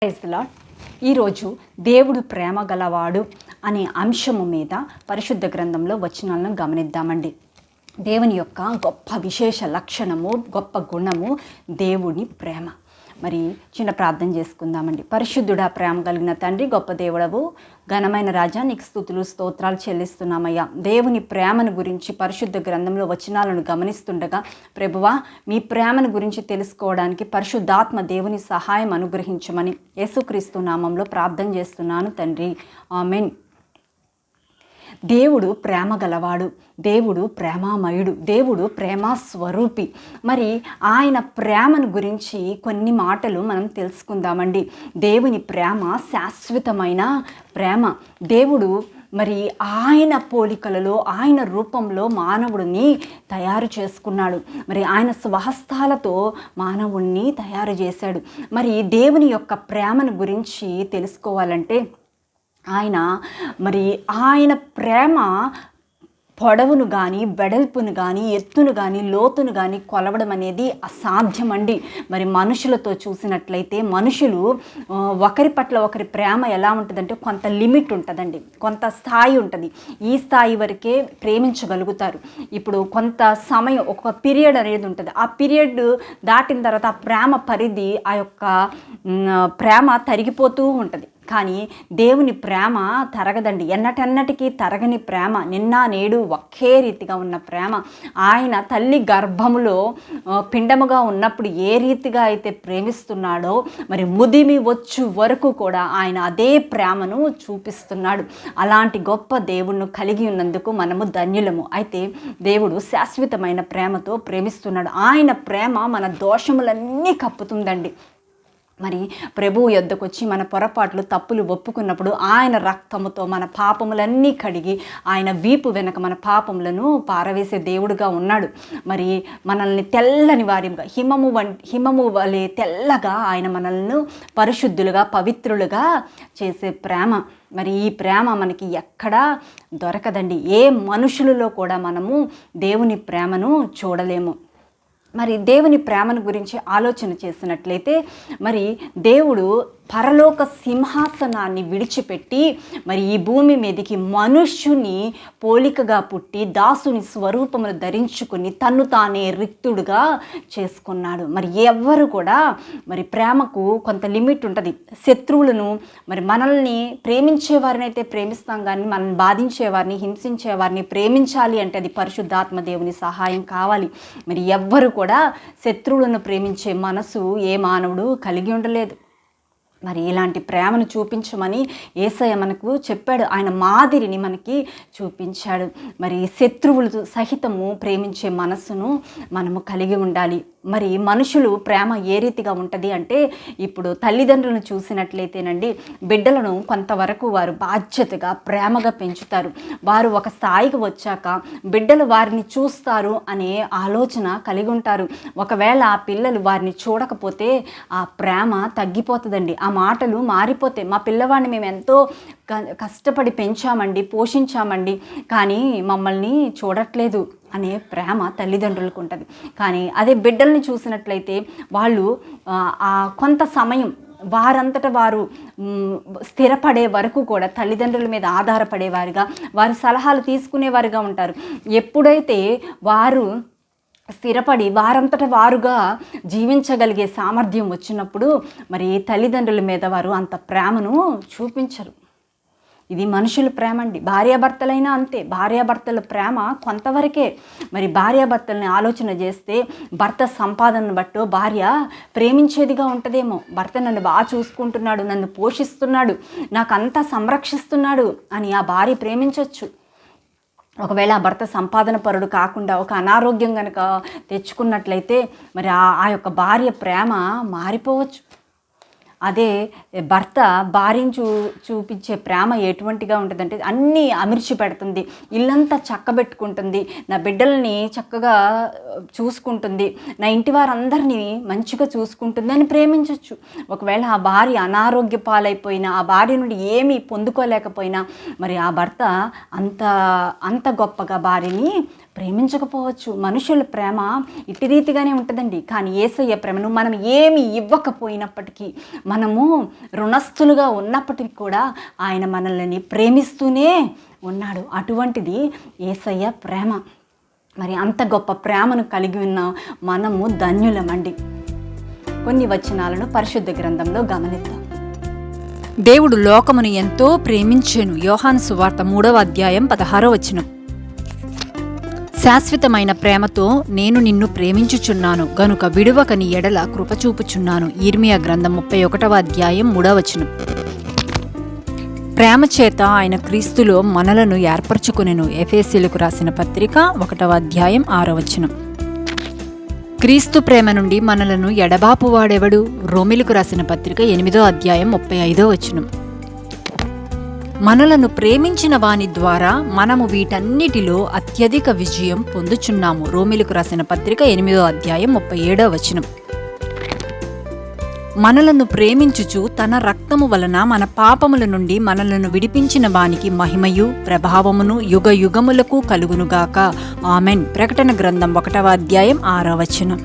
Praise the lord. ఈరోజు దేవుడు ప్రేమ గలవాడు అనే అంశము మీద పరిశుద్ధ గ్రంథంలో వచనాలను గమనిద్దామండి. దేవుని యొక్క గొప్ప విశేష లక్షణము, గొప్ప గుణము దేవుని ప్రేమ. మరి చిన్న ప్రార్థన చేసుకుందామండి. పరిశుద్ధుడా, ప్రేమ కలిగిన తండ్రి, గొప్ప దేవుడవు, ఘనమైన రాజా, నీకు స్తుతులు స్తోత్రాలు చెల్లిస్తున్నామయ్యా. దేవుని ప్రేమను గురించి పరిశుద్ధ గ్రంథంలో వచనాలను గమనిస్తుండగా ప్రభువా, మీ ప్రేమను గురించి తెలుసుకోవడానికి పరిశుద్ధాత్మ దేవుని సహాయం అనుగ్రహించమని యేసుక్రీస్తు నామంలో ప్రార్థన చేస్తున్నాను తండ్రి, ఆమేన్. దేవుడు ప్రేమ గలవాడు, దేవుడు ప్రేమామయుడు, దేవుడు ప్రేమ స్వరూపి. మరి ఆయన ప్రేమను గురించి కొన్ని మాటలు మనం తెలుసుకుందామండి. దేవుని ప్రేమ శాశ్వతమైన ప్రేమ. దేవుడు మరి ఆయన పోలికలలో, ఆయన రూపంలో మానవుడిని తయారు చేసుకున్నాడు. మరి ఆయన స్వహస్తాలతో మానవుడిని తయారు చేశాడు. మరి దేవుని యొక్క ప్రేమను గురించి తెలుసుకోవాలంటే ఆయన ప్రేమ పొడవును కానీ, వెడల్పును కానీ, ఎత్తును కానీ, లోతును కానీ కొలవడం అనేది అసాధ్యమండి. మరి మనుషులతో చూసినట్లయితే మనుషులు ఒకరి పట్ల ఒకరి ప్రేమ ఎలా ఉంటుందంటే కొంత లిమిట్ ఉంటుందండి, కొంత స్థాయి ఉంటుంది. ఈ స్థాయి వరకే ప్రేమించగలుగుతారు. ఇప్పుడు కొంత సమయం, ఒక పీరియడ్ అనేది ఉంటుంది. ఆ పీరియడ్ దాటిన తర్వాత ఆ ప్రేమ పరిధి, ఆ యొక్క ప్రేమ తరిగిపోతూ ఉంటుంది. కానీ దేవుని ప్రేమ తరగదండి, ఎన్నటెన్నటికీ తరగని ప్రేమ, నిన్న నేడు ఒకే రీతిగా ఉన్న ప్రేమ. ఆయన తల్లి గర్భములో పిండముగా ఉన్నప్పుడు ఏ రీతిగా అయితే ప్రేమిస్తున్నాడో, మరి ముదిమి వచ్చు వరకు కూడా ఆయన అదే ప్రేమను చూపిస్తున్నాడు. అలాంటి గొప్ప దేవుణ్ణి కలిగి ఉన్నందుకు మనము ధన్యులము. అయితే దేవుడు శాశ్వతమైన ప్రేమతో ప్రేమిస్తున్నాడు. ఆయన ప్రేమ మన దోషములన్నీ కప్పుతుందండి. మరి ప్రభువు యొద్దకు వచ్చి మన పొరపాట్లు, తప్పులు ఒప్పుకున్నప్పుడు ఆయన రక్తముతో మన పాపములన్నీ కడిగి ఆయన వీపు వెనక మన పాపములను పారవేసే దేవుడుగా ఉన్నాడు. మరి మనల్ని తెల్లని వారిగా, హిమము వలె తెల్లగా ఆయన మనల్ని పరిశుద్ధులుగా, పవిత్రులుగా చేసే ప్రేమ. మరి ఈ ప్రేమ మనకి ఎక్కడా దొరకదండి. ఏ మనుషులలో కూడా మనము దేవుని ప్రేమను చూడలేము. మరి దేవుని ప్రేమను గురించి ఆలోచన చేసినట్లయితే, మరి దేవుడు పరలోక సింహాసనాన్ని విడిచిపెట్టి మరి ఈ భూమి మీదకి మనుష్యుని పోలికగా పుట్టి దాసుని స్వరూపమును ధరించుకుని తన్ను తానే రిక్తుడుగా చేసుకున్నాడు. మరి ఎవ్వరు కూడా మరి ప్రేమకు కొంత లిమిట్ ఉంటుంది. శత్రువులను, మరి మనల్ని ప్రేమించేవారిని అయితే ప్రేమిస్తాం, కానీ మనల్ని బాధించేవారిని, హింసించేవారిని ప్రేమించాలి అంటే అది పరిశుద్ధాత్మ దేవుని సహాయం కావాలి. మరి ఎవ్వరు కూడా శత్రువులను ప్రేమించే మనసు ఏ మానవుడు కలిగి ఉండలేదు. మరి ఇలాంటి ప్రేమను చూపించమని యేసయ్య మనకు చెప్పాడు. ఆయన మాదిరిని మనకి చూపించాడు. మరి శత్రువులు సహితము ప్రేమించే మనసును మనము కలిగి ఉండాలి. మరి మనుషులు ప్రేమ ఏ రీతిగా ఉంటుంది అంటే, ఇప్పుడు తల్లిదండ్రులను చూసినట్లయితేనండి, బిడ్డలను కొంతవరకు వారు బాధ్యతగా ప్రేమగా పెంచుతారు. వారు ఒక స్థాయికి వచ్చాక బిడ్డలు వారిని చూస్తారు అనే ఆలోచన కలిగి ఉంటారు. ఒకవేళ ఆ పిల్లలు వారిని చూడకపోతే ఆ ప్రేమ తగ్గిపోతుందండి, ఆ మాటలు మారిపోతాయి. మా పిల్లవాడిని మేము ఎంతో కష్టపడి పెంచామండి, పోషించామండి, కానీ మమ్మల్ని చూడట్లేదు అనే ప్రేమ తల్లిదండ్రులకు ఉంటుంది. కానీ అదే బిడ్డల్ని చూసినట్లయితే వాళ్ళు కొంత సమయం వారంతట వారు స్థిరపడే వరకు కూడా తల్లిదండ్రుల మీద ఆధారపడేవారుగా, వారి సలహాలు తీసుకునేవారుగా ఉంటారు. ఎప్పుడైతే వారు స్థిరపడి వారంతట వారుగా జీవించగలిగే సామర్థ్యం వచ్చినప్పుడు మరి తల్లిదండ్రుల మీద వారు అంత ప్రేమను చూపించరు. ఇది మనుషుల ప్రేమ అండి. భార్యాభర్తలైనా అంతే. భార్యాభర్తల ప్రేమ కొంతవరకే. మరి భార్యాభర్తల్ని ఆలోచన చేస్తే భర్త సంపాదనను బట్టో భార్య ప్రేమించేదిగా ఉంటుందేమో. భర్త నన్ను బాగా చూసుకుంటున్నాడు, నన్ను పోషిస్తున్నాడు, నాకు అంతా సంరక్షిస్తున్నాడు అని ఆ భార్య ప్రేమించవచ్చు. ఒకవేళ ఆ భర్త సంపాదన పరుడు కాకుండా ఒక అనారోగ్యం కనుక తెచ్చుకున్నట్లయితే మరి ఆ యొక్క భార్య ప్రేమ మారిపోవచ్చు. అదే భర్త భార్యను చూపించే ప్రేమ ఎటువంటిగా ఉంటుందంటే, అన్నీ అమిర్చి పెడుతుంది, ఇల్లంతా చక్కబెట్టుకుంటుంది, నా బిడ్డల్ని చక్కగా చూసుకుంటుంది, నా ఇంటి వారందరినీ మంచిగా చూసుకుంటుంది అని ప్రేమించవచ్చు. ఒకవేళ ఆ భార్య అనారోగ్య పాలైపోయినా, ఆ భార్య నుండి ఏమీ పొందుకోలేకపోయినా మరి ఆ భర్త అంత గొప్పగా భార్యని ప్రేమించకపోవచ్చు. మనుషుల ప్రేమ ఇట్టి రీతిగానే ఉంటుందండి. కానీ యేసయ్య ప్రేమను మనం ఏమి ఇవ్వకపోయినప్పటికీ, మనము రుణస్థులుగా ఉన్నప్పటికీ కూడా ఆయన మనల్ని ప్రేమిస్తూనే ఉన్నాడు. అటువంటిది యేసయ్య ప్రేమ. మరి అంత గొప్ప ప్రేమను కలిగి ఉన్న మనము ధన్యులమండి. కొన్ని వచనాలను పరిశుద్ధ గ్రంథంలో గమనిద్దాం. దేవుడు లోకమును ఎంతో ప్రేమించెను. యోహాను సువార్త 3వ అధ్యాయం 16వ వచనం. శాశ్వతమైన ప్రేమతో నేను నిన్ను ప్రేమించుచున్నాను గనుక విడువక నీ ఎడల కృపచూపుచున్నాను. ఇర్మియా గ్రంథం 31వ అధ్యాయం 3వ వచనం. ప్రేమ చేత ఆయన క్రీస్తులో మనలను ఏర్పరచుకొనెను. ఎఫెసీయులకు రాసిన పత్రిక 1వ అధ్యాయం 6వ వచనం. క్రీస్తు ప్రేమ నుండి మనలను ఎడబాపువాడెవడు? రోమిలకు రాసిన పత్రిక 8వ అధ్యాయం 35వ వచనం. మనలను ప్రేమించిన వాని ద్వారా మనము వీటన్నిటిలో అత్యధిక విజయం పొందుచున్నాము. రోమిలకు రాసిన పత్రిక 8వ అధ్యాయం 37వ వచనం. మనలను ప్రేమించుచు తన రక్తము వలన మన పాపముల నుండి మనలను విడిపించిన వానికి మహిమయు ప్రభావమును యుగ యుగములకు కలుగునుగాక. ఆమెన్. ప్రకటన గ్రంథం 1వ అధ్యాయం 6వ వచనం.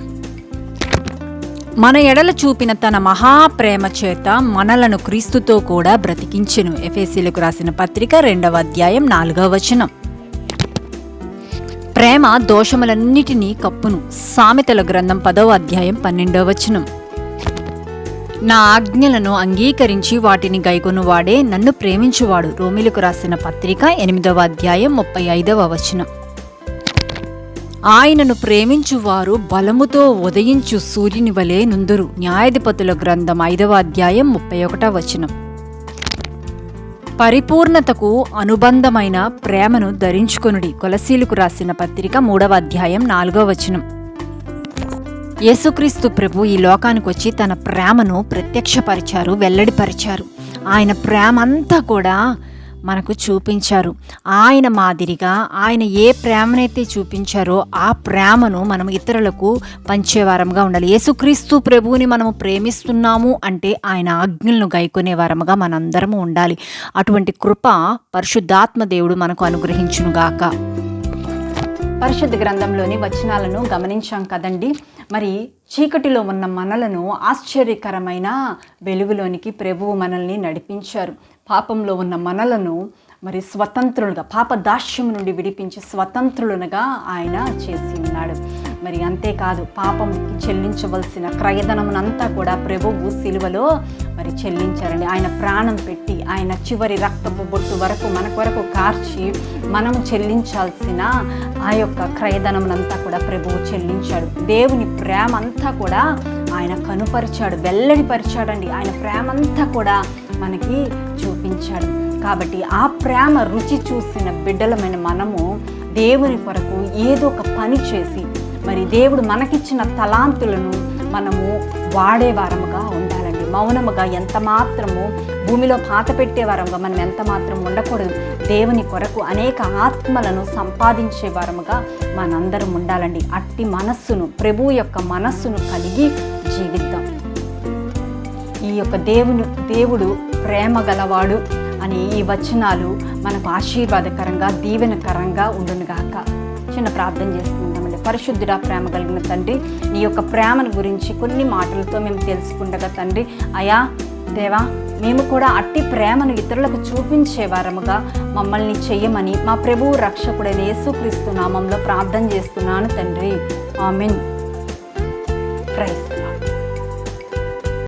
మన ఎడల చూపిన తన మహాప్రేమ చేత మనలను క్రీస్తుతో కూడా బ్రతికించెను. ఎఫెసీయులకు రాసిన పత్రిక 2వ అధ్యాయం 4వ వచనం. ప్రేమ దోషములన్నిటినీ కప్పును. సామెతల గ్రంథం 10వ అధ్యాయం 12వ వచనం. నా ఆజ్ఞలను అంగీకరించి వాటిని గైకొనువాడే నన్ను ప్రేమించువాడు. రోమిలకు రాసిన పత్రిక 8వ అధ్యాయం 35వ వచనం. ఆయనను ప్రేమించువారు బలముతో ఉదయించు సూర్యుని వలె నుందురు. న్యాయాధిపతుల గ్రంథం 5వ అధ్యాయం 31వ వచనం. పరిపూర్ణతకు అనుబంధమైన ప్రేమను ధరించుకొనుడి. కొలసీలకు రాసిన పత్రిక 3వ అధ్యాయం 4వ వచనం. యేసుక్రీస్తు ప్రభు ఈ లోకానికి వచ్చి తన ప్రేమను ప్రత్యక్షపరిచారు, వెల్లడిపరిచారు. ఆయన ప్రేమ అంతా కూడా మనకు చూపించారు. ఆయన మాదిరిగా ఆయన ఏ ప్రేమనైతే చూపించారో ఆ ప్రేమను మనం ఇతరులకు పంచేవారంగా ఉండాలి. యేసుక్రీస్తు ప్రభువుని మనము ప్రేమిస్తున్నాము అంటే ఆయన ఆజ్ఞలను గైకొనే వారముగా మనందరము ఉండాలి. అటువంటి కృప పరిశుద్ధాత్మ దేవుడు మనకు అనుగ్రహించునుగాక. పరిశుద్ధ గ్రంథంలోని వచనాలను గమనించాం కదండి. మరి చీకటిలో ఉన్న మనలను ఆశ్చర్యకరమైన వెలుగులోనికి ప్రభువు మనల్ని నడిపించారు. పాపంలో ఉన్న మనలను మరి స్వతంత్రులుగా, పాప దాస్యం నుండి విడిపించి స్వతంత్రులుగా ఆయన చేసి ఉన్నాడు. మరి అంతేకాదు, పాపంకి చెల్లించవలసిన క్రయధనమునంతా కూడా ప్రభువు సిలువలో మరి చెల్లించారండి. ఆయన ప్రాణం పెట్టి ఆయన చివరి రక్తపు బొట్టు వరకు మన కొరకు కార్చి మనము చెల్లించాల్సిన ఆ యొక్క క్రయధనమునంతా కూడా ప్రభువు చెల్లించాడు. దేవుని ప్రేమ అంతా కూడా ఆయన కనుపరిచాడు, వెల్లడిపరిచాడండి. ఆయన ప్రేమ అంతా కూడా మనకి చూపించాడు. కాబట్టి ఆ ప్రేమ రుచి చూసిన బిడ్డలమైన మనము దేవుని కొరకు ఏదో ఒక పని చేసి మరి దేవుడు మనకిచ్చిన తలాంతులను మనము వాడేవారముగా ఉండాలండి. మౌనముగా ఎంత మాత్రము భూమిలో పాత పెట్టేవారముగా మనం ఎంత మాత్రం ఉండకూడదు. దేవుని కొరకు అనేక ఆత్మలను సంపాదించే వారముగా మనందరం ఉండాలండి. అట్టి మనస్సును, ప్రభు యొక్క మనస్సును కలిగి జీవిద్దాం. ఈ యొక్క దేవుడు ప్రేమ గలవాడు అని ఈ వచనాలు మనకు ఆశీర్వాదకరంగా, దీవెనకరంగా ఉండునుగాక. చిన్న ప్రార్థన చేసుకుందామండి. పరిశుద్ధుడా, ప్రేమ కలిగిన తండ్రి, నీ యొక్క ప్రేమను గురించి కొన్ని మాటలతో మేము తెలుసుకుండగా తండ్రి, అయా దేవా, మేము కూడా అట్టి ప్రేమను ఇతరులకు చూపించే వారముగా మమ్మల్ని చెయ్యమని మా ప్రభువు రక్షకుడైన యేసుక్రీస్తు నామంలో ప్రార్థన చేస్తున్నాను తండ్రి. ఆమేన్. ప్రైజ్.